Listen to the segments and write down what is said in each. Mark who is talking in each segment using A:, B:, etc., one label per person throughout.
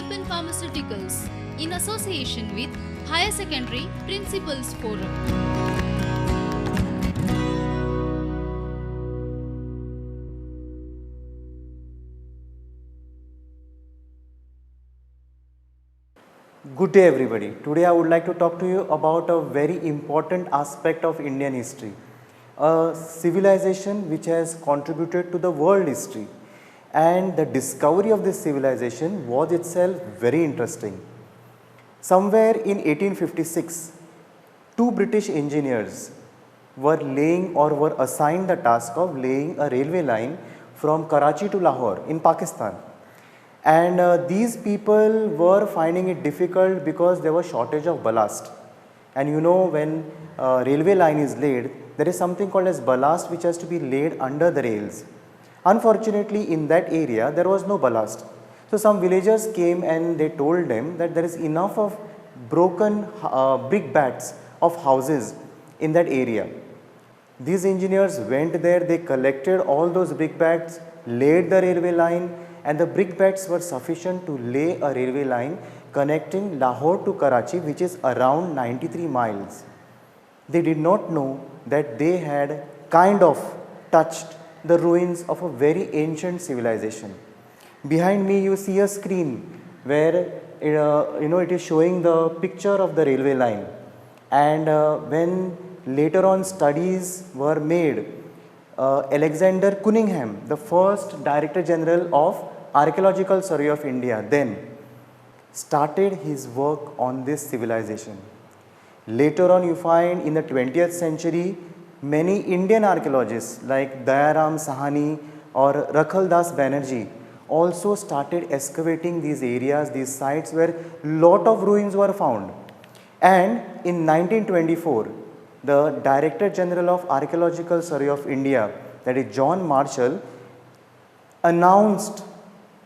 A: Harappan Pharmaceuticals in association with Higher Secondary Principals Forum.
B: Good day everybody. Today I would like to talk to you about a very important aspect of Indian history, a civilization which has contributed to the world history, and the discovery of this civilization was itself very interesting. Somewhere in 1856, two British engineers were laying or were assigned the task of laying a railway line from Karachi to Lahore in Pakistan. And these people were finding it difficult because there was shortage of ballast. And you know, when railway line is laid, there is something called as ballast which has to be laid under the rails. Unfortunately, in that area there was no ballast. So some villagers came and they told them that there is enough of broken brick bats of houses in that area. These engineers went there, they collected all those brick bats, laid the railway line, and the brick bats were sufficient to lay a railway line connecting Lahore to Karachi, which is around 93 miles. They did not know that they had kind of touched the ruins of a very ancient civilization. Behind me you see a screen where it is showing the picture of the railway line, and when later on studies were made, Alexander Cunningham, the first Director General of Archaeological Survey of India, then started his work on this civilization. Later on you find in the 20th century many Indian archaeologists like Dayaram Sahani or Rakhal Das Banerjee also started excavating these areas, these sites where lot of ruins were found. And in 1924, the Director General of Archaeological Survey of India, that is John Marshall, announced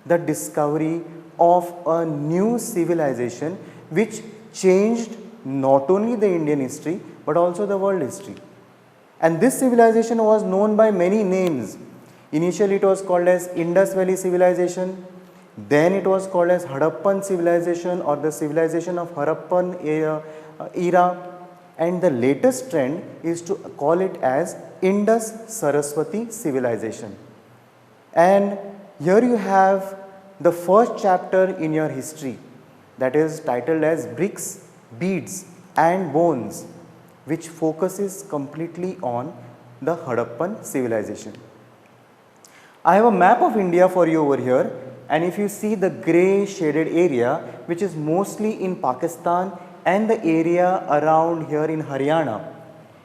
B: the discovery of a new civilization which changed not only the Indian history but also the world history. And this civilization was known by many names. Initially it was called as Indus Valley Civilization, then it was called as Harappan Civilization or the civilization of Harappan era, and the latest trend is to call it as Indus Saraswati Civilization. And here you have the first chapter in your history, that is titled as Bricks, Beads and Bones, which focuses completely on the Harappan civilization. I have a map of India for you over here, and if you see the grey shaded area, which is mostly in Pakistan and the area around here in Haryana,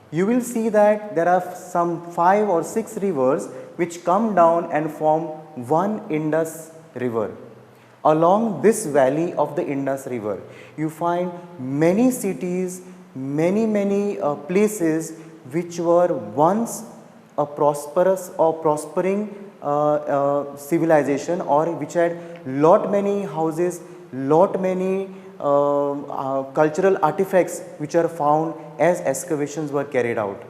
B: you will see that there are some 5 or 6 rivers which come down and form one Indus river. Along this valley of the Indus river, you find many cities, many places which were once a prosperous or prospering civilization, or which had lot many houses, lot many cultural artifacts which are found as excavations were carried out.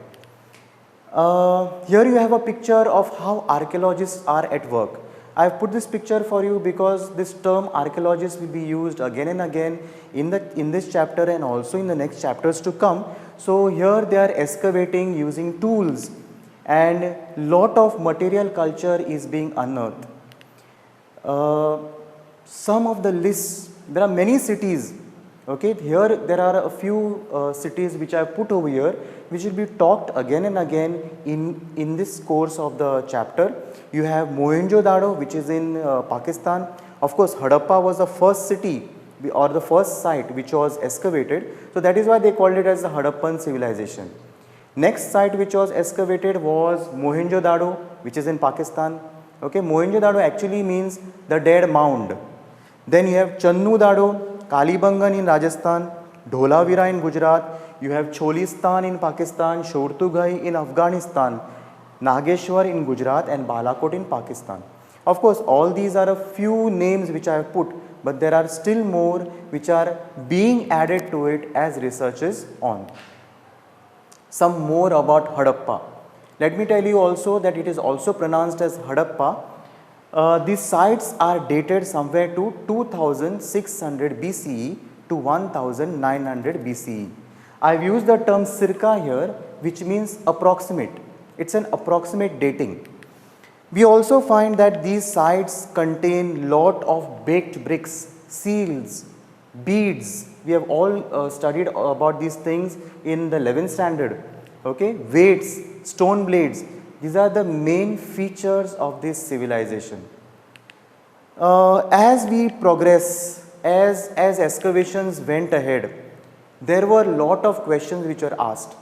B: Here you have a picture of how archaeologists are at work. I have put this picture for you because this term archaeologist will be used again and again in this chapter and also in the next chapters to come. So here they are excavating using tools, and lot of material culture is being unearthed. Some of the lists, there are many cities. Okay, here there are a few cities which I have put over here, which will be talked again and again in this course of the chapter. You have Mohenjo-Daro, which is in Pakistan. Of course, Harappa was the first city or the first site which was excavated. So that is why they called it as the Harappan civilization. Next site which was excavated was Mohenjo-Daro, which is in Pakistan. Okay, Mohenjo-Daro actually means the dead mound. Then you have Channu-Daro, Kalibangan in Rajasthan, Dholavira in Gujarat. You have Cholistan in Pakistan, Shortughai in Afghanistan, Nageshwar in Gujarat and Balakot in Pakistan. Of course, all these are a few names which I have put, but there are still more which are being added to it as research is on. Some more about Harappa. Let me tell you also that it is also pronounced as Harappa. These sites are dated somewhere to 2600 BCE to 1900 BCE. I have used the term circa here, which means approximate. It's an approximate dating. We also find that these sites contain lot of baked bricks, seals, beads. We have all studied about these things in the 11th standard. Okay, weights, stone blades. These are the main features of this civilization. As we progress, as excavations went ahead, there were a lot of questions which were asked.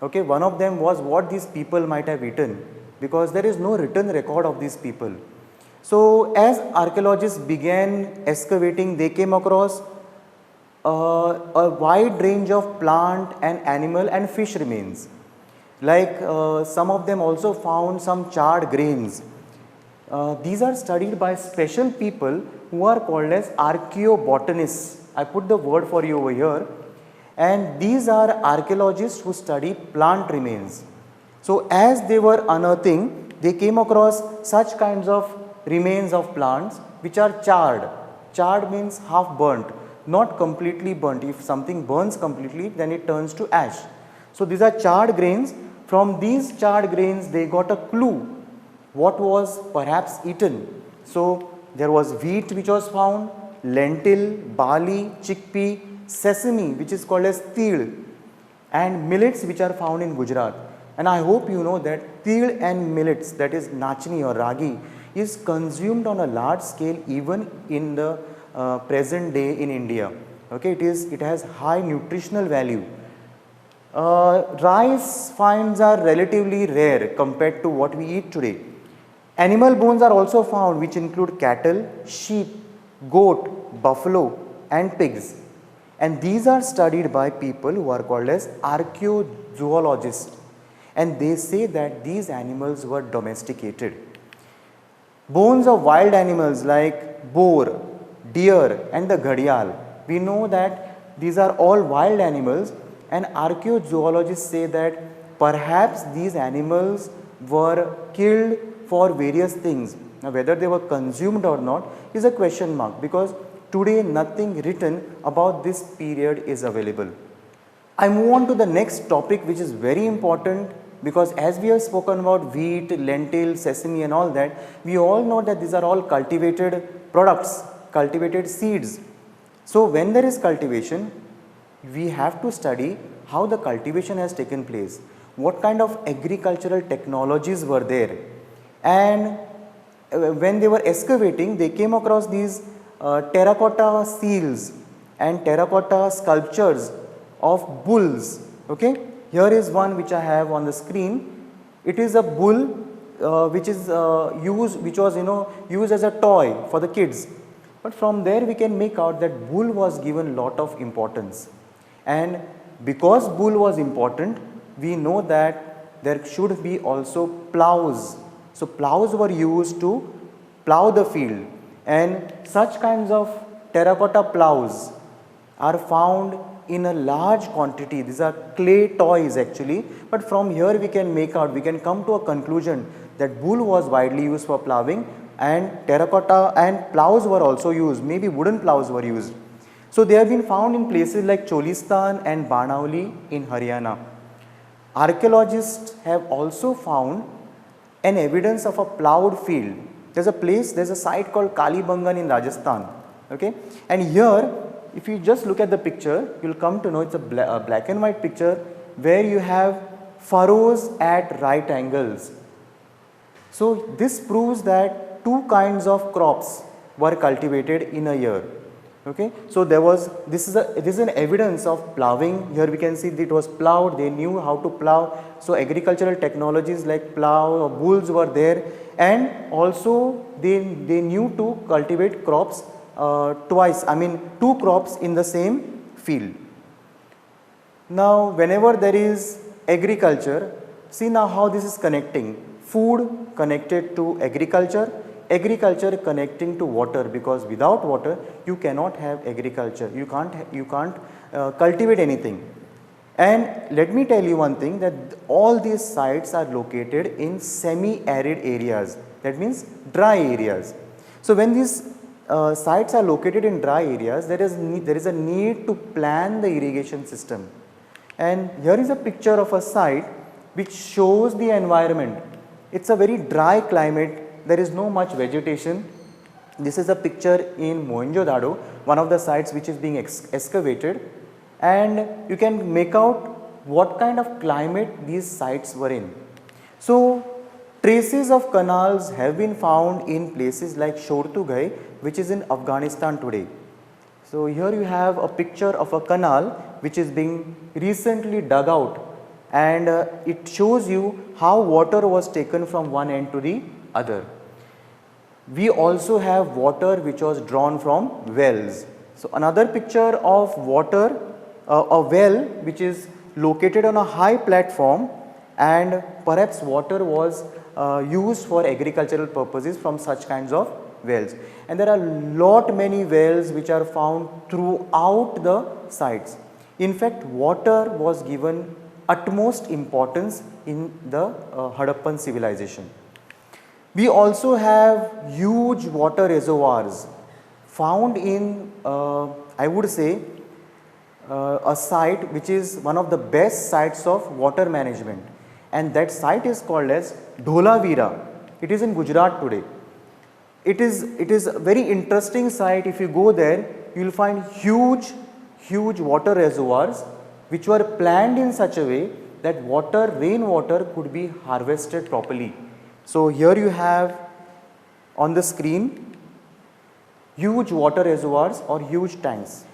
B: Okay, one of them was what these people might have eaten, because there is no written record of these people. So, as archaeologists began excavating, they came across a wide range of plant and animal and fish remains. Like some of them also found some charred grains. These are studied by special people who are called as archaeobotanists. I put the word for you over here. And these are archaeologists who study plant remains. So, as they were unearthing, they came across such kinds of remains of plants which are charred. Charred means half burnt, not completely burnt. If something burns completely, then it turns to ash. So, these are charred grains. From these charred grains, they got a clue what was perhaps eaten. So, there was wheat which was found, lentil, barley, chickpea, sesame which is called as til, and millets which are found in Gujarat. And I hope you know that til and millets, that is nachni or ragi, is consumed on a large scale even in the present day in India. Okay, it has high nutritional value. Rice finds are relatively rare compared to what we eat today. Animal bones are also found which include cattle, sheep, goat, buffalo and pigs. And these are studied by people who are called as archaeozoologists, and they say that these animals were domesticated. Bones of wild animals like boar, deer and the ghadial, we know that these are all wild animals, and archaeozoologists say that perhaps these animals were killed for various things. Now, whether they were consumed or not is a question mark, because today nothing written about this period is available. I move on to the next topic, which is very important, because as we have spoken about wheat, lentil, sesame and all that, we all know that these are all cultivated products, cultivated seeds. So, when there is cultivation, we have to study how the cultivation has taken place, what kind of agricultural technologies were there, and when they were excavating, they came across these terracotta seals and terracotta sculptures of bulls. Okay, here is one which I have on the screen. It is a bull which was used as a toy for the kids. But from there we can make out that bull was given lot of importance, and because bull was important, we know that there should be also plows. So, plows were used to plow the field, and such kinds of terracotta plows are found in a large quantity. These are clay toys actually, but from here we can make out, we can come to a conclusion that bull was widely used for ploughing, and terracotta and plows were also used, maybe wooden plows were used. So, they have been found in places like Cholistan and Banauli in Haryana. Archaeologists have also found an evidence of a ploughed field. There is a site called Kalibangan in Rajasthan. Okay? And here, if you just look at the picture, you will come to know it's a black and white picture where you have furrows at right angles. So, this proves that two kinds of crops were cultivated in a year. Okay. So, this is an evidence of ploughing. Here we can see that it was ploughed, they knew how to plough. So, agricultural technologies like plough or bulls were there, and also they knew to cultivate crops two crops in the same field. Now, whenever there is agriculture, see now how this is connecting: food connected to agriculture, agriculture connecting to water, because without water you cannot have agriculture, you can't cultivate anything. And let me tell you one thing, that all these sites are located in semi-arid areas, that means dry areas. So when these sites are located in dry areas, there is a need to plan the irrigation system. And here is a picture of a site which shows the environment. It's a very dry climate, there is no much vegetation. This is a picture in Mohenjo-Daro, one of the sites which is being excavated, and you can make out what kind of climate these sites were in. So traces of canals have been found in places like Shortugai, which is in Afghanistan today. So here you have a picture of a canal which is being recently dug out, and it shows you how water was taken from one end to the other. We also have water which was drawn from wells. So another picture of water, a well which is located on a high platform, and perhaps water was used for agricultural purposes from such kinds of wells. And there are many wells which are found throughout the sites. In fact, water was given utmost importance in the Harappan civilization. We also have huge water reservoirs found in, I would say, a site which is one of the best sites of water management, and that site is called as Dholavira. It is in Gujarat today. It is a very interesting site. If you go there, you will find huge water reservoirs which were planned in such a way that rainwater could be harvested properly. So here you have on the screen huge water reservoirs or huge tanks.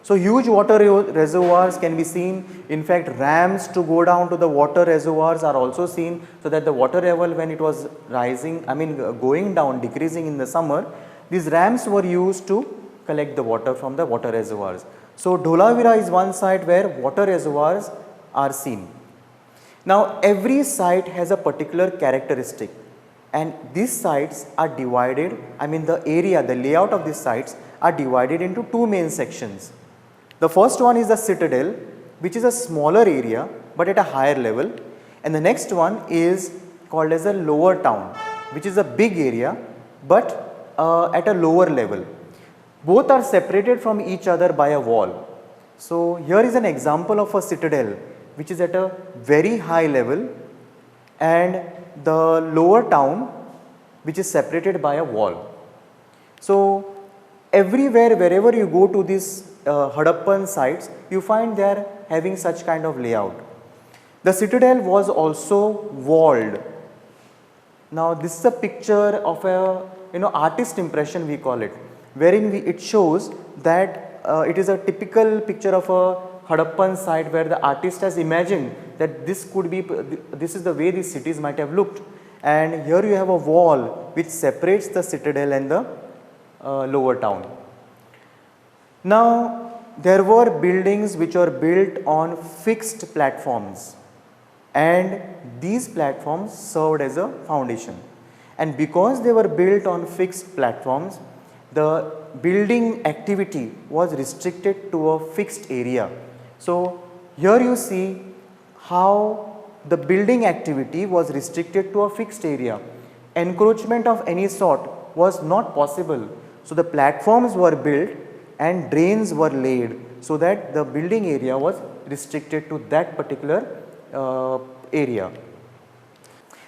B: So huge water reservoirs can be seen. In fact, ramps to go down to the water reservoirs are also seen, so that the water level, when it was going down, decreasing in the summer, these ramps were used to collect the water from the water reservoirs. So Dholavira is one site where water reservoirs are seen. Now every site has a particular characteristic, and these sites are divided, the layout of these sites are divided into two main sections. The first one is the citadel, which is a smaller area but at a higher level, and the next one is called as a lower town, which is a big area but at a lower level. Both are separated from each other by a wall. So here is an example of a citadel which is at a very high level, and the lower town which is separated by a wall. So everywhere, wherever you go to these Harappan sites, you find they are having such kind of layout. The citadel was also walled. Now this is a picture of a artist impression, we call it, wherein it shows that it is a typical picture of a Harappan site where the artist has imagined that this is the way these cities might have looked, and here you have a wall which separates the citadel and the lower town. Now there were buildings which were built on fixed platforms, and these platforms served as a foundation, and because they were built on fixed platforms, the building activity was restricted to a fixed area. So here you see how the building activity was restricted to a fixed area. Encroachment of any sort was not possible. So the platforms were built and drains were laid so that the building area was restricted to that particular area.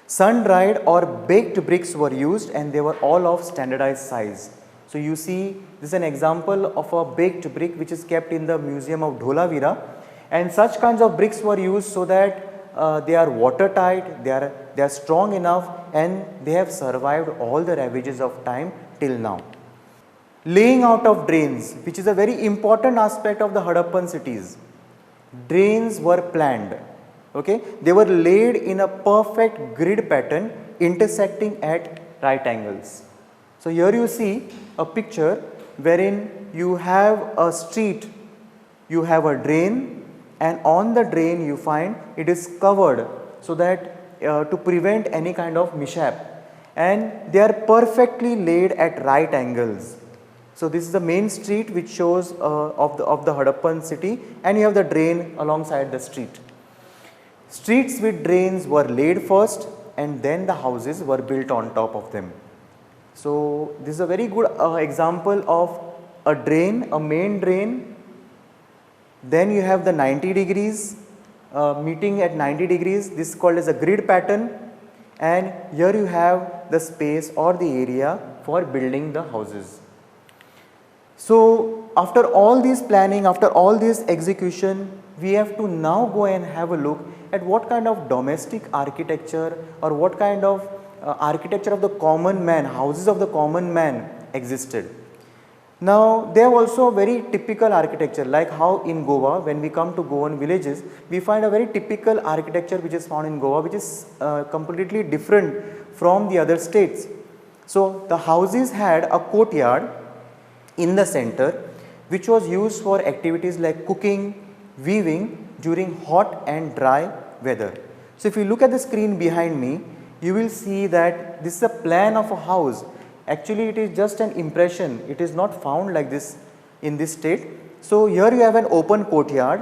B: Sun-dried or baked bricks were used, and they were all of standardized size. So you see, this is an example of a baked brick which is kept in the museum of Dholavira, and such kinds of bricks were used so that they are watertight, they are strong enough, and they have survived all the ravages of time till now. Laying out of drains, which is a very important aspect of the Harappan cities. Drains were planned. Okay, they were laid in a perfect grid pattern intersecting at right angles. So here you see a picture wherein you have a street, you have a drain, and on the drain you find it is covered so that to prevent any kind of mishap, and they are perfectly laid at right angles. So this is the main street which shows of the Harappan city, and you have the drain alongside the street. Streets with drains were laid first and then the houses were built on top of them. So this is a very good example of a drain, a main drain. Then you have the 90 degrees meeting at 90 degrees. This is called as a grid pattern, and here you have the space or the area for building the houses. So after all this planning, after all this execution, we have to now go and have a look at what kind of domestic architecture or what kind of architecture of the common man, houses of the common man existed. Now they have also a very typical architecture, like how in Goa, when we come to Goan villages, we find a very typical architecture which is found in Goa, which is completely different from the other states. So the houses had a courtyard in the center which was used for activities like cooking, weaving during hot and dry weather. So if you look at the screen behind me, you will see that this is a plan of a house. Actually it is just an impression, it is not found like this in this state. So here you have an open courtyard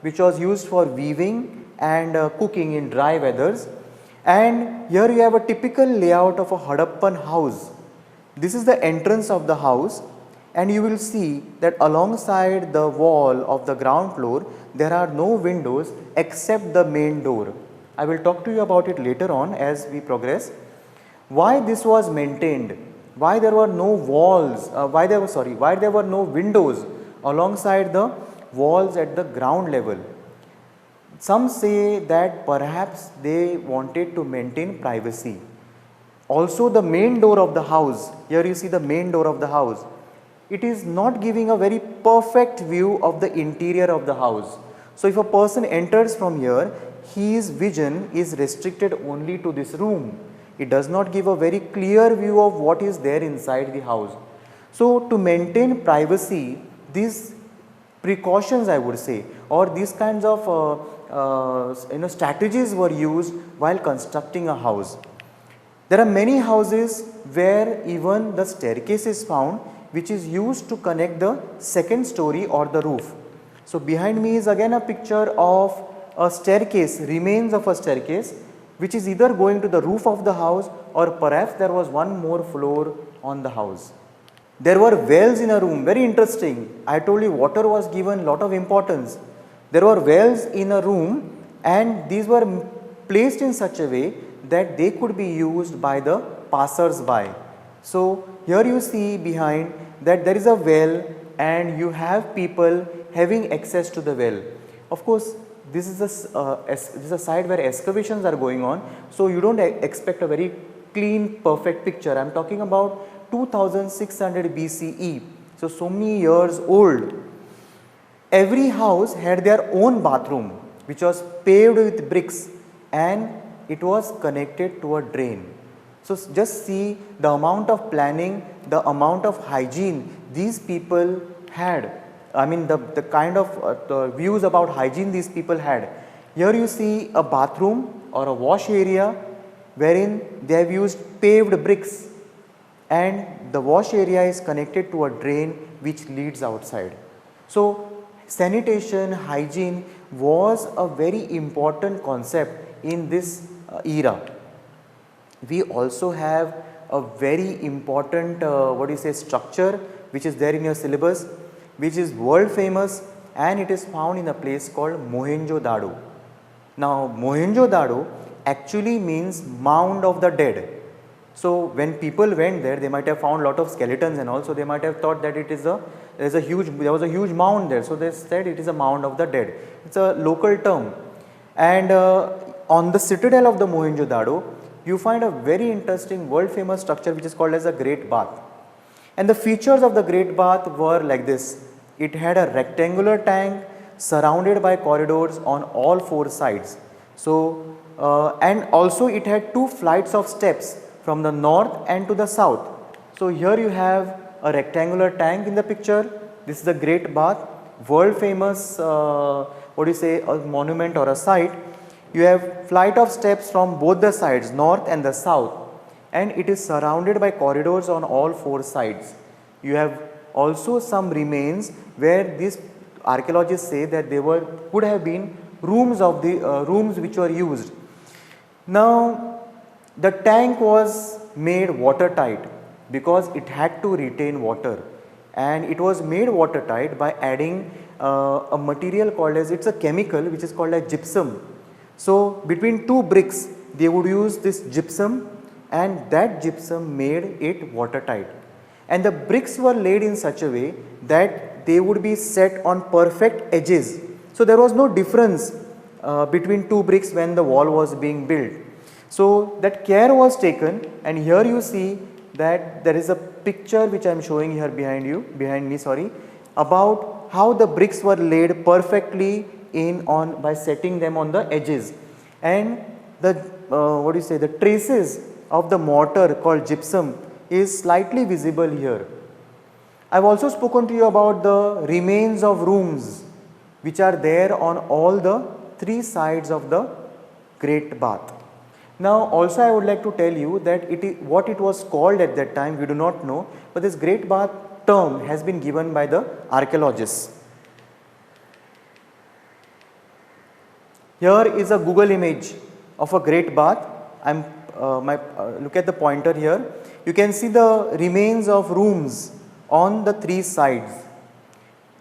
B: which was used for weaving and cooking in dry weathers, and here you have a typical layout of a Harappan house. This is the entrance of the house, and you will see that alongside the wall of the ground floor there are no windows except the main door. I will talk to you about it later on as we progress. Why this was maintained, why there were no walls, why there were no windows alongside the walls at the ground level. Some say that perhaps they wanted to maintain privacy. Also the main door of the house, here you see the main door of the house, it is not giving a very perfect view of the interior of the house. So if a person enters from here, his vision is restricted only to this room. It does not give a very clear view of what is there inside the house. So to maintain privacy, these precautions, I would say, or these kinds of strategies were used while constructing a house. There are many houses where even the staircase is found, which is used to connect the second story or the roof. So behind me is again a picture of a staircase, remains of a staircase, which is either going to the roof of the house or perhaps there was one more floor on the house. There were wells in a room, very interesting. I told you water was given lot of importance. There were wells in a room, and these were placed in such a way that they could be used by the passers-by. So here you see behind that there is a well and you have people having access to the well. Of course, this is a site where excavations are going on, so you don't expect a very clean, perfect picture. I am talking about 2600 BCE, so many years old. Every house had their own bathroom which was paved with bricks and it was connected to a drain. So just see the amount of planning, the amount of hygiene these people had. I mean the kind of the views about hygiene these people had. Here you see a bathroom or a wash area wherein they have used paved bricks, and the wash area is connected to a drain which leads outside. So sanitation, hygiene was a very important concept in this era. We also have a very important structure which is there in your syllabus, which is world famous, and it is found in a place called Mohenjo-Daro. Now Mohenjo-Daro actually means mound of the dead. So when people went there, they might have found lot of skeletons, and also they might have thought that it is there was a huge mound there. So they said it is a mound of the dead. It's a local term. And on the citadel of the Mohenjo-Daro, you find a very interesting world famous structure which is called as a Great Bath. And the features of the Great Bath were like this. It had a rectangular tank surrounded by corridors on all four sides. So and also it had two flights of steps from the north and to the south. So here you have a rectangular tank in the picture. This is the Great Bath, world famous a monument or a site. You have flight of steps from both the sides, north and the south, and it is surrounded by corridors on all four sides. You have also some remains where these archaeologists say that they could have been rooms of the rooms which were used. Now the tank was made watertight because it had to retain water, and it was made watertight by adding a material called as, it's a chemical which is called as gypsum. So between two bricks they would use this gypsum, and that gypsum made it watertight, and the bricks were laid in such a way that they would be set on perfect edges. So there was no difference between two bricks when the wall was being built. So that care was taken, and here you see that there is a picture which I am showing here behind me, about how the bricks were laid perfectly by setting them on the edges, and the the traces of the mortar called gypsum is slightly visible here. I have also spoken to you about the remains of rooms which are there on all the three sides of the Great Bath. Now also I would like to tell you that what it was called at that time we do not know, but this Great Bath term has been given by the archaeologists. Here is a Google image of a Great Bath. Look at the pointer here. You can see the remains of rooms on the three sides.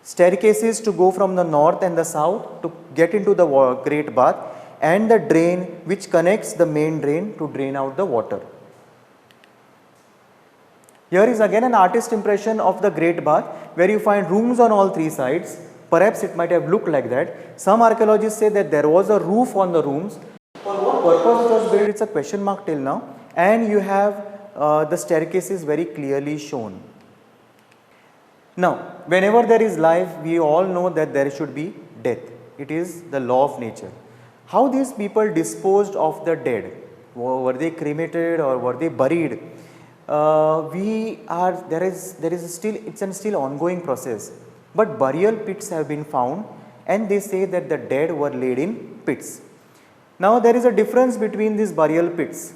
B: Staircases to go from the north and the south to get into the Great Bath, and the drain which connects the main drain to drain out the water. Here is again an artist impression of the Great Bath, where you find rooms on all three sides. Perhaps it might have looked like that. Some archaeologists say that there was a roof on the rooms. For what purpose it was built, it's a question mark till now, and you have the staircases very clearly shown. Now, whenever there is life, we all know that there should be death. It is the law of nature. How these people disposed of the dead? Were they cremated or were they buried? It's a still ongoing process. But burial pits have been found, and they say that the dead were laid in pits. Now there is a difference between these burial pits,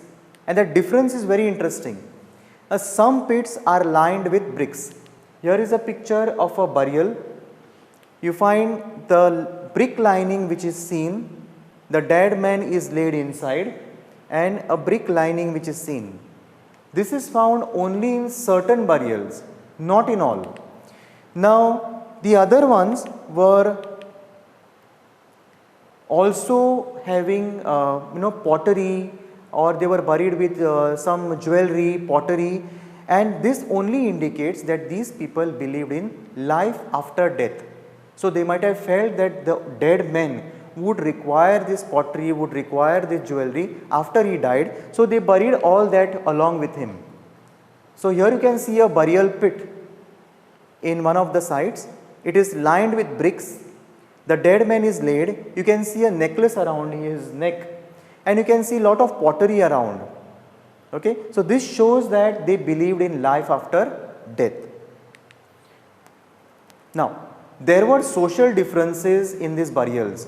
B: and that difference is very interesting. Some pits are lined with bricks. Here is a picture of a burial. You find the brick lining which is seen, the dead man is laid inside, and a brick lining which is seen. This is found only in certain burials, not in all. Now the other ones were also having pottery, or they were buried with some jewelry, pottery, and this only indicates that these people believed in life after death. So they might have felt that the dead man would require this pottery, would require this jewelry after he died, so they buried all that along with him. So here you can see a burial pit in one of the sites. It is lined with bricks. The dead man is laid. You can see a necklace around his neck, and you can see a lot of pottery around. Okay, so this shows that they believed in life after death. Now, there were social differences in these burials.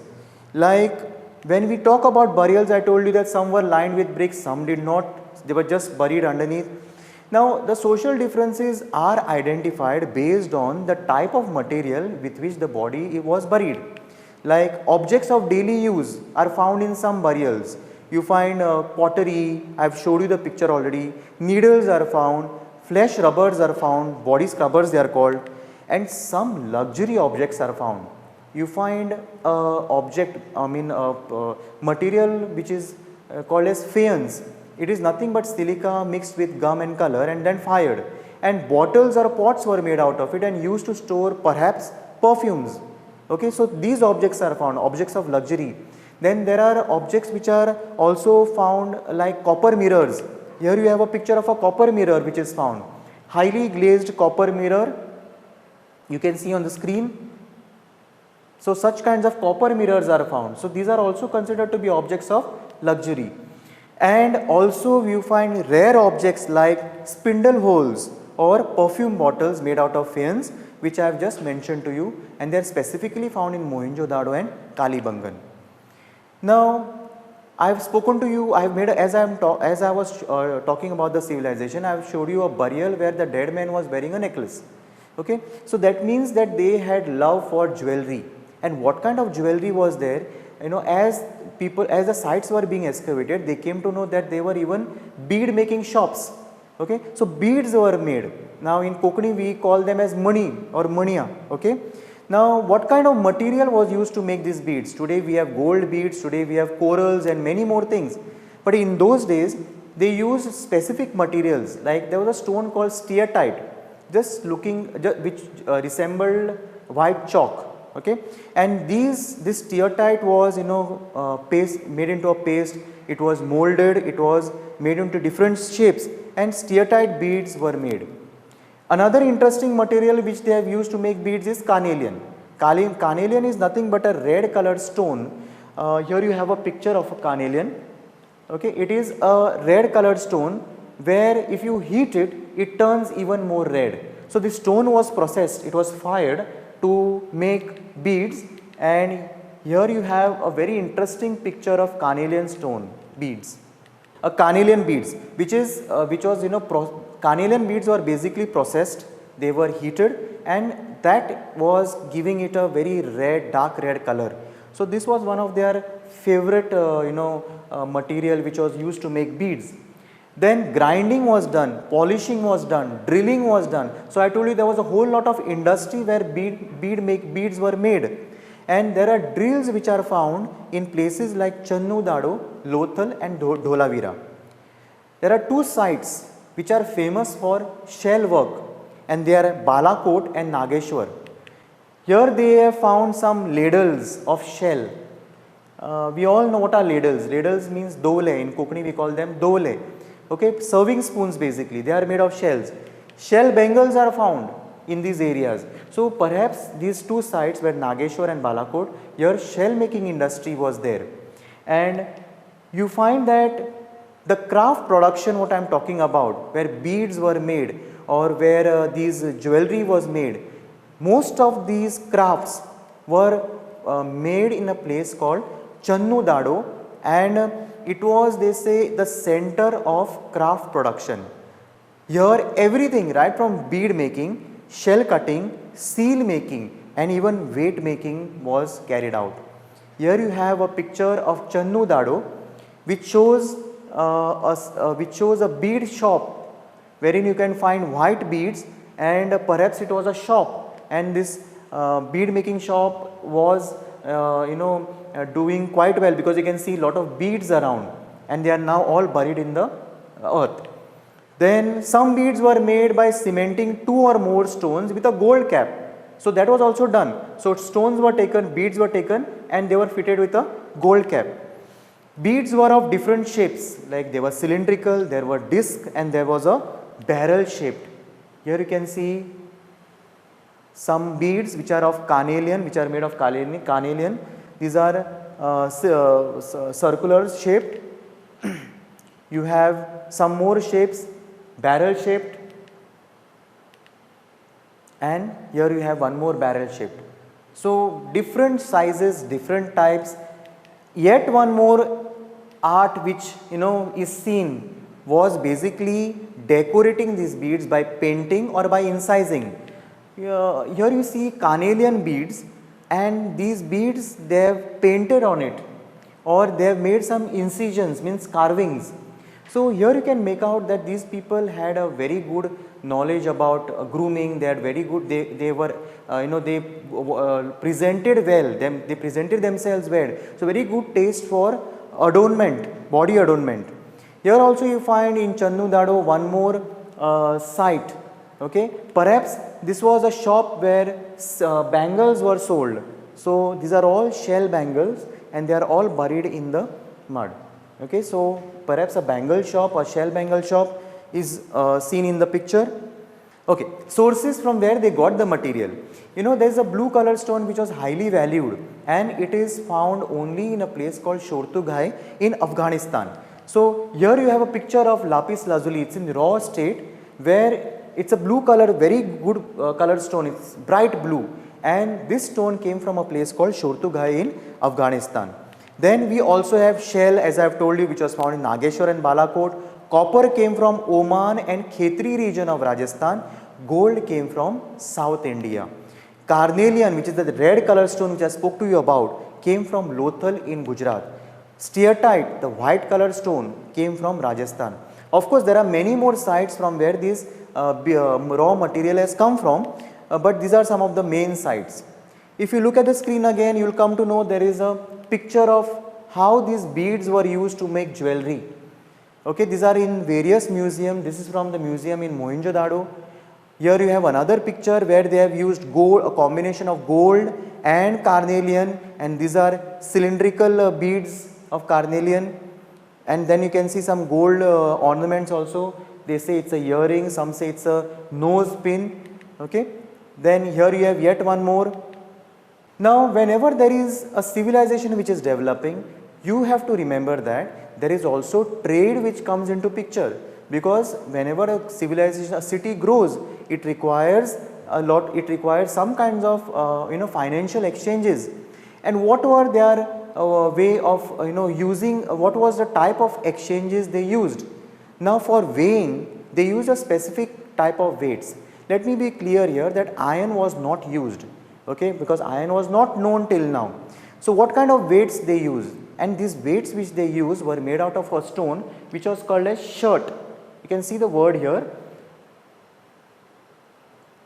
B: Like when we talk about burials, I told you that some were lined with bricks, some did not, they were just buried underneath. Now the social differences are identified based on the type of material with which the body was buried. Like objects of daily use are found in some burials. You find pottery, I have showed you the picture already, needles are found, flesh rubbers are found, body scrubbers they are called, and some luxury objects are found. You find material which is called as faience. It is nothing but silica mixed with gum and color and then fired, and bottles or pots were made out of it and used to store perhaps perfumes. Okay, so these objects are found, objects of luxury. Then there are objects which are also found like copper mirrors. Here you have a picture of a copper mirror which is found. Highly glazed copper mirror you can see on the screen. So such kinds of copper mirrors are found. So these are also considered to be objects of luxury. And also you find rare objects like spindle holes or perfume bottles made out of faience, which I have just mentioned to you, and they are specifically found in Mohenjo-Daro and Kalibangan. Now I have spoken to you, I have made as I was talking about the civilization, I have showed you a burial where the dead man was wearing a necklace. Okay, so that means that they had love for jewelry. And what kind of jewelry was there? As the sites were being excavated, they came to know that there were even bead making shops. Okay, so beads were made. Now in Kokani we call them as mani or mania. Okay, now what kind of material was used to make these beads? Today we have gold beads, today we have corals and many more things. But in those days they used specific materials, like there was a stone called steatite, which resembled white chalk. Okay, and this steatite was paste, made into a paste. It was molded, it was made into different shapes, and steatite beads were made. Another interesting material which they have used to make beads is carnelian. Carnelian is nothing but a red colored stone. Here you have a picture of a carnelian. Okay, it is a red colored stone where if you heat it, it turns even more red. So this stone was processed, it was fired to make beads, and here you have a very interesting picture of carnelian stone beads. A carnelian beads, carnelian beads were basically processed, they were heated, and that was giving it a very red, dark red color. So this was one of their favorite material which was used to make beads. Then grinding was done, polishing was done, drilling was done. So I told you there was a whole lot of industry where beads were made. And there are drills which are found in places like Mohenjo-Daro, Lothal and Dholavira. There are two sites which are famous for shell work, and they are Balakot and Nageshwar. Here they have found some ladles of shell. We all know what are ladles. Ladles means dole. In Kokani we call them dole. Okay, serving spoons basically. They are made of shells. Shell bangles are found in these areas. So perhaps these two sites were Nageshwar and Balakot. Here shell making industry was there. And you find that the craft production what I am talking about, where beads were made or where these jewelry was made, most of these crafts were made in a place called Mohenjo-Daro, and it was, they say, the center of craft production. Here everything right from bead making, shell cutting, seal making and even weight making was carried out. Here you have a picture of Mohenjo-Daro which shows a bead shop wherein you can find white beads, and perhaps it was a shop, and this bead making shop was doing quite well because you can see lot of beads around and they are now all buried in the earth. Then some beads were made by cementing two or more stones with a gold cap. So that was also done. So stones were taken, beads were taken and they were fitted with a gold cap. Beads were of different shapes, like they were cylindrical, there were disc and there was a barrel shaped. Here you can see some beads which are of carnelian, which are made of carnelian. These are circular shaped. You have some more shapes, barrel shaped, and here you have one more barrel shaped. So different sizes, different types. Yet one more art which is seen was basically decorating these beads by painting or by incising. Here you see carnelian beads, and these beads they have painted on it or they have made some incisions, means carvings. So here you can make out that these people had a very good knowledge about grooming. They had very good, they were they presented well, they presented themselves well. So very good taste for adornment, body adornment. Here also you find in Mohenjo-Daro one more site. Okay, perhaps this was a shop where bangles were sold. So these are all shell bangles and they are all buried in the mud. Okay, so perhaps a bangle shop, a shell bangle shop is seen in the picture. Okay, sources from where they got the material. There is a blue color stone which was highly valued and it is found only in a place called Shortughai in Afghanistan. So here you have a picture of Lapis Lazuli. It's in raw state where it's a blue color, very good colored stone. It's bright blue, and this stone came from a place called Shortughai in Afghanistan. Then we also have shell, as I have told you, which was found in Nageshwar and Balakot. Copper came from Oman and Khetri region of Rajasthan. gold came from South India. Carnelian, which is the red color stone which I spoke to you about, came from Lothal in Gujarat. Steatite, the white color stone, came from Rajasthan. Of course, there are many more sites from where this raw material has come from, but these are some of the main sites. If you look at the screen again, you will come to know there is a picture of how these beads were used to make jewelry. Okay, these are in various museums. This is from the museum in Mohenjo-Daro. Here you have another picture where they have used gold, a combination of gold and carnelian, and these are cylindrical beads of carnelian, and then you can see some gold ornaments also. They say it's a earring, some say it's a nose pin. Okay, then here you have yet one more. Now whenever there is a civilization which is developing, you have to remember that there is also trade which comes into picture, because whenever a civilization, a city grows, it requires some kinds of financial exchanges. And what were their way of using, what was the type of exchanges they used? Now for weighing, they used a specific type of weights. Let me be clear here that iron was not used, okay, because iron was not known till now. So what kind of weights they used? And these weights which they used were made out of a stone which was called as shirt. You can see the word here.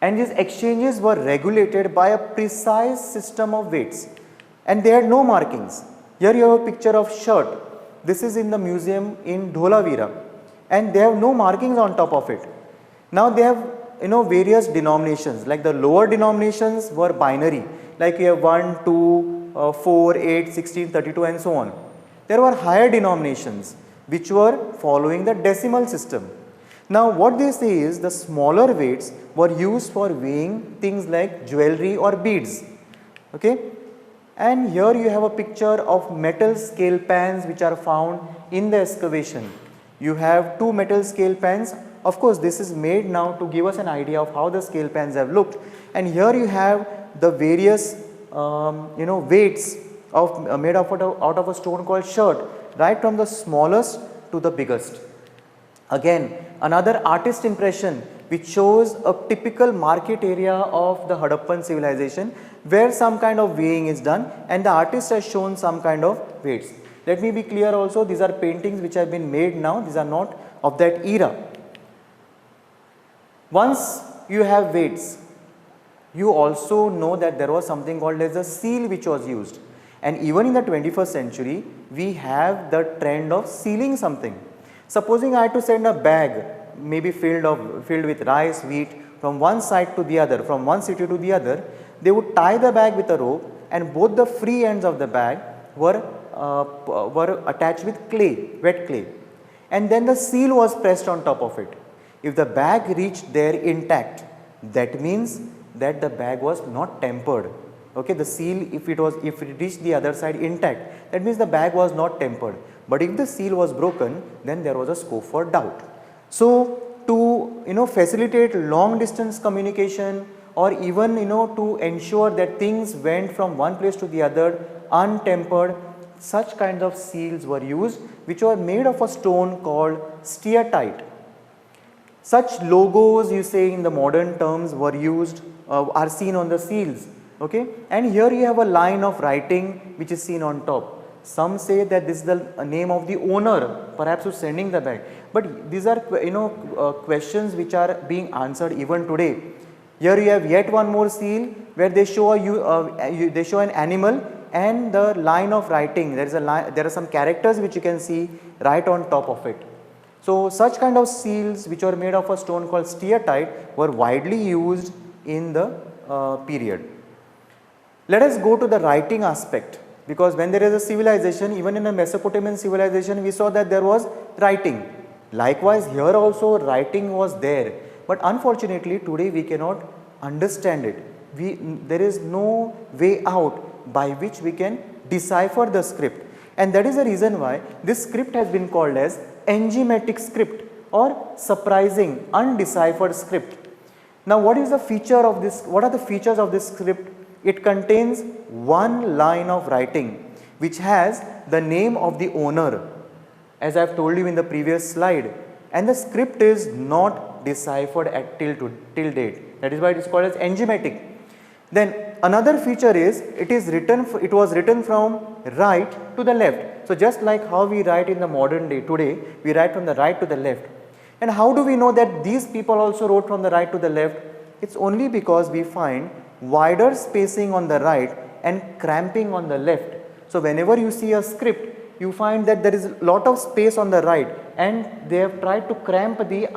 B: And these exchanges were regulated by a precise system of weights, and they had no markings. Here you have a picture of shirt. This is in the museum in Dholavira, and they have no markings on top of it. Now they have various denominations, like the lower denominations were binary, like you have 1, 2, 4, 8, 16, 32 and so on. There were higher denominations which were following the decimal system. Now what they say is the smaller weights were used for weighing things like jewelry or beads. Okay, and here you have a picture of metal scale pans which are found in the excavation. You have two metal scale pans. Of course, this is made now to give us an idea of how the scale pans have looked. And here you have the various weights of made out of a stone called shirt, right from the smallest to the biggest. Again, another artist impression which shows a typical market area of the Harappan civilization where some kind of weighing is done, and the artist has shown some kind of weights. Let me be clear also, these are paintings which have been made now, these are not of that era. Once you have weights, you also know that there was something called as a seal which was used, and even in the 21st century we have the trend of sealing something. Supposing I had to send a bag maybe filled with rice, wheat from one side to the other, from one city to the other, they would tie the bag with a rope, and both the free ends of the bag were attached with clay, wet clay, and then the seal was pressed on top of it. If the bag reached there intact, that means that the bag was not tempered. Okay, the seal, if it reached the other side intact, that means the bag was not tempered. But if the seal was broken, then there was a scope for doubt. So to facilitate long distance communication, or even to ensure that things went from one place to the other untempered, such kinds of seals were used, which were made of a stone called steatite. Such logos, you say in the modern terms, were used, are seen on the seals. Okay, and here you have a line of writing which is seen on top. Some say that this is the name of the owner, perhaps who's sending the bag. But these are questions which are being answered even today. Here you have yet one more seal where they show they show an animal and the line of writing. There are some characters which you can see right on top of it. So such kind of seals which are made of a stone called steatite were widely used in the period. Let us go to the writing aspect, because when there is a civilization, even in a Mesopotamian civilization, we saw that there was writing. Likewise, here also writing was there, but unfortunately today we cannot understand it. There is no way out by which we can decipher the script, and that is the reason why this script has been called as enigmatic script or surprising, undeciphered script. Now what is the feature of this? What are the features of this script? It contains one line of writing which has the name of the owner, as I have told you in the previous slide, and the script is not not deciphered at till date. That is why it is called as enigmatic. Then another feature is it was written from right to the left. So just like how we write in the modern day today, we write from the right to the left. And how do we know that these people also wrote from the right to the left? It's only because we find wider spacing on the right and cramping on the left. So whenever you see a script, you find that there is a lot of space on the right and they have tried to cramp the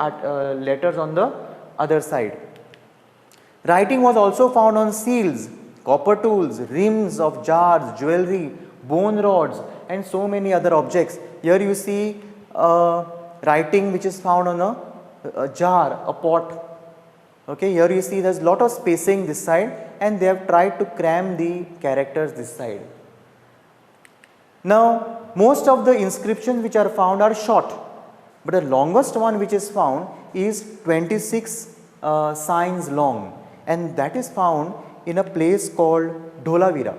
B: letters on the other side. Writing was also found on seals, copper tools, rims of jars, jewelry, bone rods and so many other objects. Here you see writing which is found on a jar, a pot. Okay, here you see there is lot of spacing this side and they have tried to cram the characters this side. Now most of the inscriptions which are found are short, but the longest one which is found is 26 signs long, and that is found in a place called Dholavira.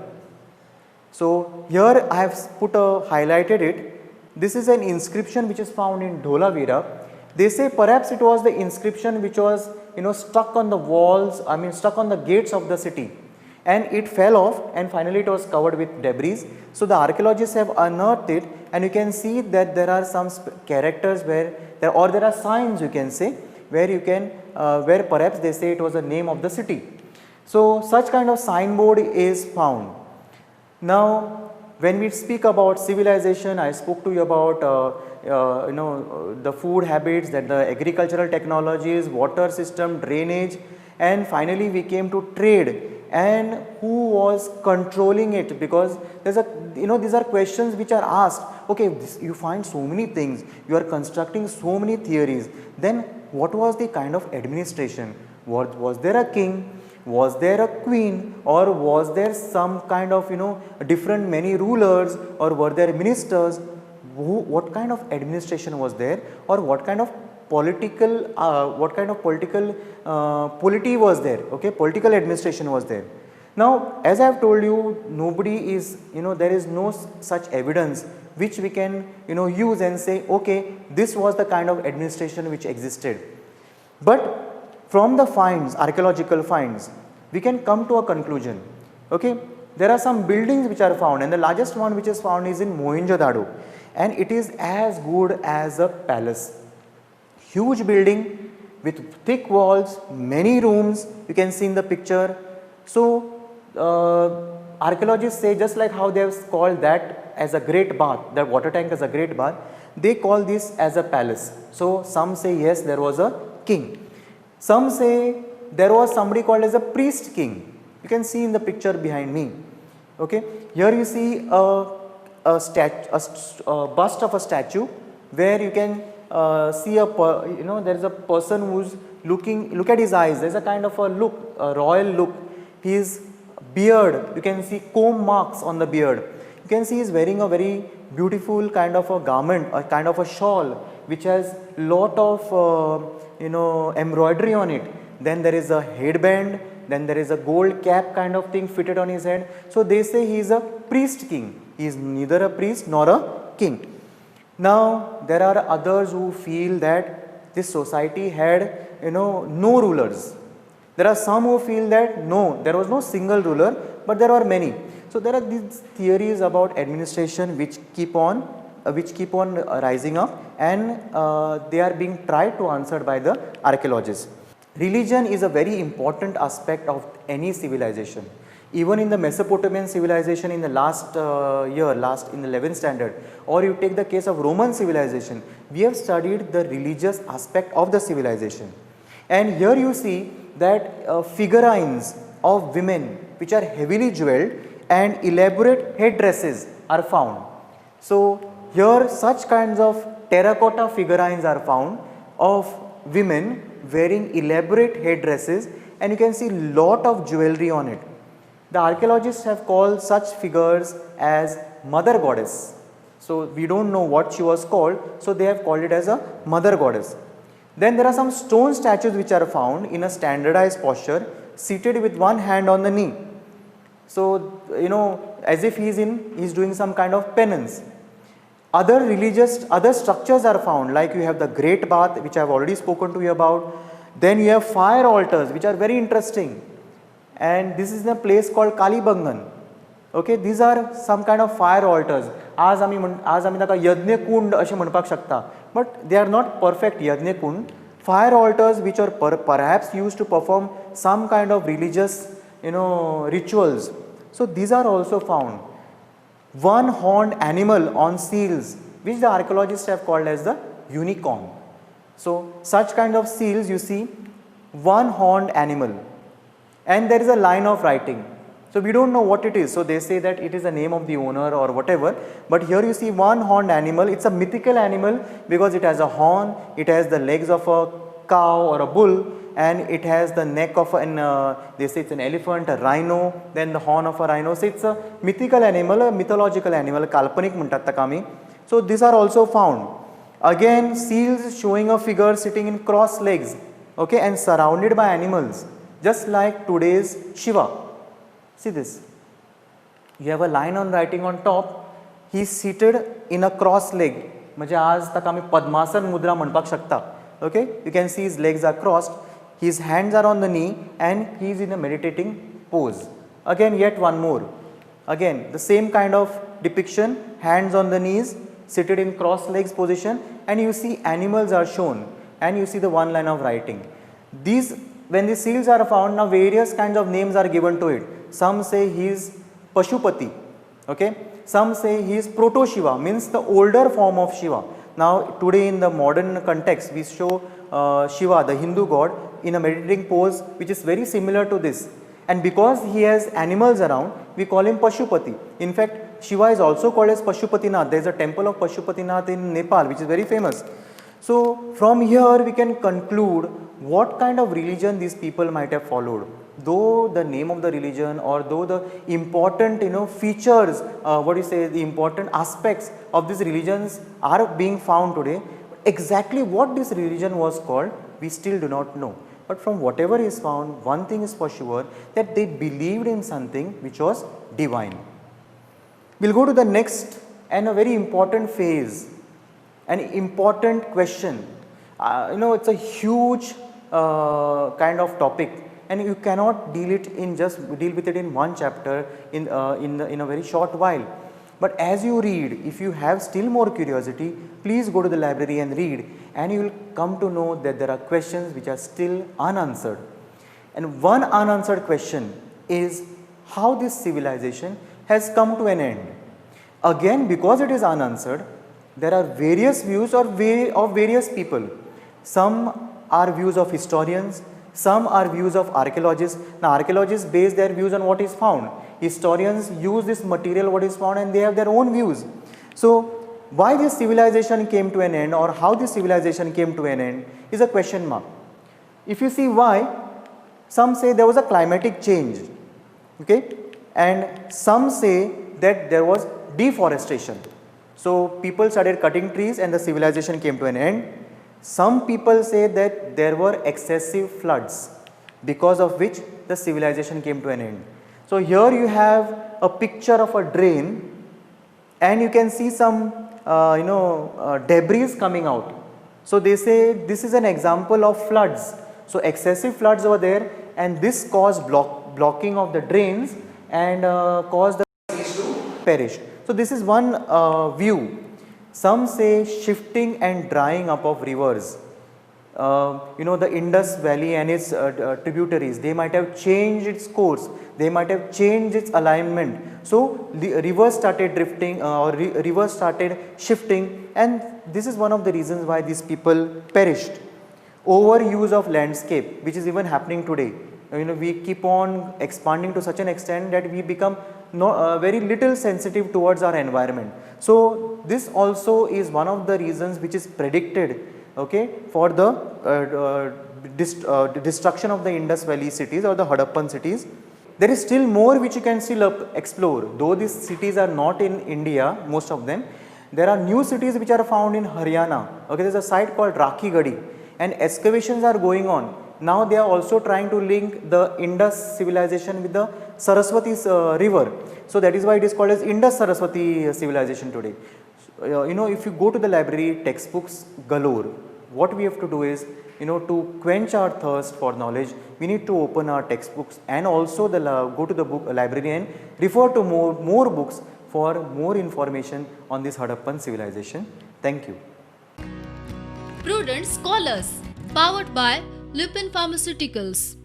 B: So here I have highlighted it. This is an inscription which is found in Dholavira. They say perhaps it was the inscription which was stuck on the walls, stuck on the gates of the city, and it fell off and finally it was covered with debris. So the archaeologists have unearthed it, and you can see that there are some characters where there are signs, you can say, where perhaps they say it was the name of the city. So such kind of signboard is found. Now when we speak about civilization, I spoke to you about the food habits, that the agricultural technologies, water system, drainage, and finally we came to trade and who was controlling it, because there's these are questions which are asked. Okay, you find so many things, you are constructing so many theories, then what was the kind of administration? Was there a king? Was there a queen, or was there some kind of different many rulers, or were there ministers? What kind of administration was there, or what kind of political polity was there? Okay, political administration was there. Now as I have told you, nobody is there is no such evidence which we can use and say okay, this was the kind of administration which existed. But from the finds, archaeological finds, we can come to a conclusion. Okay, there are some buildings which are found, and the largest one which is found is in Mohenjo-Daro, and it is as good as a palace. Huge building with thick walls, many rooms, you can see in the picture. So archaeologists say, just like how they have called that as a great bath, that water tank as a great bath, they call this as a palace. So some say yes, there was a king. Some say there was somebody called as a priest king. You can see in the picture behind me. Okay, here you see a bust of a statue where you can see there is a person who's look at his eyes. There's a kind of a look, a royal look. His beard, you can see comb marks on the beard. You can see he's wearing a very beautiful kind of a garment, a kind of a shawl which has lot of embroidery on it. Then there is a headband, then there is a gold cap kind of thing fitted on his head. So they say he is a priest king. He is neither a priest nor a king. Now there are others who feel that this society had no rulers. There are some who feel that no, there was no single ruler, but there are many. So there are these theories about administration which keep on rising up, and they are being tried to answer by the archaeologists. Religion is a very important aspect of any civilization. Even in the Mesopotamian civilization in the in the 11th standard, or you take the case of Roman civilization, we have studied the religious aspect of the civilization. And here you see that figurines of women which are heavily jeweled and elaborate headdresses are found. So here such kinds of terracotta figurines are found of women wearing elaborate headdresses, and you can see lot of jewelry on it. The archaeologists have called such figures as mother goddess. So we don't know what she was called, so they have called it as a mother goddess. Then there are some stone statues which are found in a standardized posture, seated with one hand on the knee. So as if he is doing some kind of penance. Other structures are found, like you have the great bath, which I have already spoken to you about. Then you have fire altars, which are very interesting, and this is in a place called Kalibangan. Okay, these are some kind of fire altars. आज आमी ताका यज्ञ कुंड अशें म्हणपाक शकता, but they are not perfect यज्ञ कुंड. Fire altars which are perhaps used to perform some kind of religious, rituals. So these are also found. One-horned animal on seals, which the archaeologists have called as the unicorn. So such kind of seals you see, one-horned animal, and there is a line of writing. So we don't know what it is. So they say that it is the name of the owner or whatever. But here you see one-horned animal. It's a mythical animal because it has a horn, it has the legs of a cow or a bull, and it has the neck of they say it's an elephant, a rhino, then the horn of a rhino. So it's a mythical animal, a mythological animal, kalpanik म्हणतात ताका आमी. So these are also found. Again, seals showing a figure sitting in cross legs, okay, and surrounded by animals, just like today's Shiva. See this. You have a line on writing on top. He is seated in a cross leg. म्हणजे आज ताका आमी पद्मासन मुद्रा म्हणपाक शकता. Okay, you can see his legs are crossed. His hands are on the knee and he is in a meditating pose. Again, yet one more. Again, the same kind of depiction, hands on the knees, seated in cross legs position, and you see animals are shown, and you see the one line of writing. When the seals are found, now various kinds of names are given to it. Some say he is Pashupati, okay. Some say he is Proto Shiva, means the older form of Shiva. Now today in the modern context, we show Shiva, the Hindu god, in a meditating pose which is very similar to this. And because he has animals around, we call him Pashupati. In fact, Shiva is also called as Pashupatinath. There is a temple of Pashupatinath in Nepal which is very famous. So from here we can conclude what kind of religion these people might have followed. Though the name of the religion, or though the important features, the important aspects of these religions are being found today, exactly what this religion was called, we still do not know. But from whatever is found, one thing is for sure, that they believed in something which was divine. We will go to the next and a very important phase, an important question. It's a huge kind of topic, and you cannot deal with it in one chapter in a very short while. But as you read, if you have still more curiosity, please go to the library and read, and you will come to know that there are questions which are still unanswered. And one unanswered question is how this civilization has come to an end. Again, because it is unanswered, there are various views of various people. Some are views of historians, some are views of archaeologists. Now archaeologists base their views on what is found. Historians use this material what is found, and they have their own views. So why this civilization came to an end, or how this civilization came to an end, is a question mark. If you see why, some say there was a climatic change, okay, and some say that there was deforestation. So people started cutting trees and the civilization came to an end. Some people say that there were excessive floods, because of which the civilization came to an end. So here you have a picture of a drain, and you can see some debris coming out. So they say this is an example of floods. So excessive floods over there, and this caused blocking of the drains and caused the trees to perish. So this is one view. Some say shifting and drying up of rivers. The Indus Valley and its tributaries, they might have changed its course, they might have changed its alignment. So the rivers started drifting, rivers started shifting, and this is one of the reasons why these people perished. Overuse of landscape, which is even happening today. We keep on expanding to such an extent that we become very little sensitive towards our environment. So this also is one of the reasons which is predicted, okay, for the destruction of the Indus Valley cities or the Harappan cities. There is still more which you can still explore. Though these cities are not in India, most of them, there are new cities which are found in Haryana. Okay, there is a site called Rakhigadi, and excavations are going on. Now they are also trying to link the Indus civilization with the Saraswati river. So that is why it is called as Indus Saraswati civilization today. if you go to the library, textbooks galore. What we have to do is, to quench our thirst for knowledge, we need to open our textbooks and also go to the book library and refer to more books for more information on this Harappan civilization. Thank you.
A: Prudent Scholars, powered by Lupin Pharmaceuticals.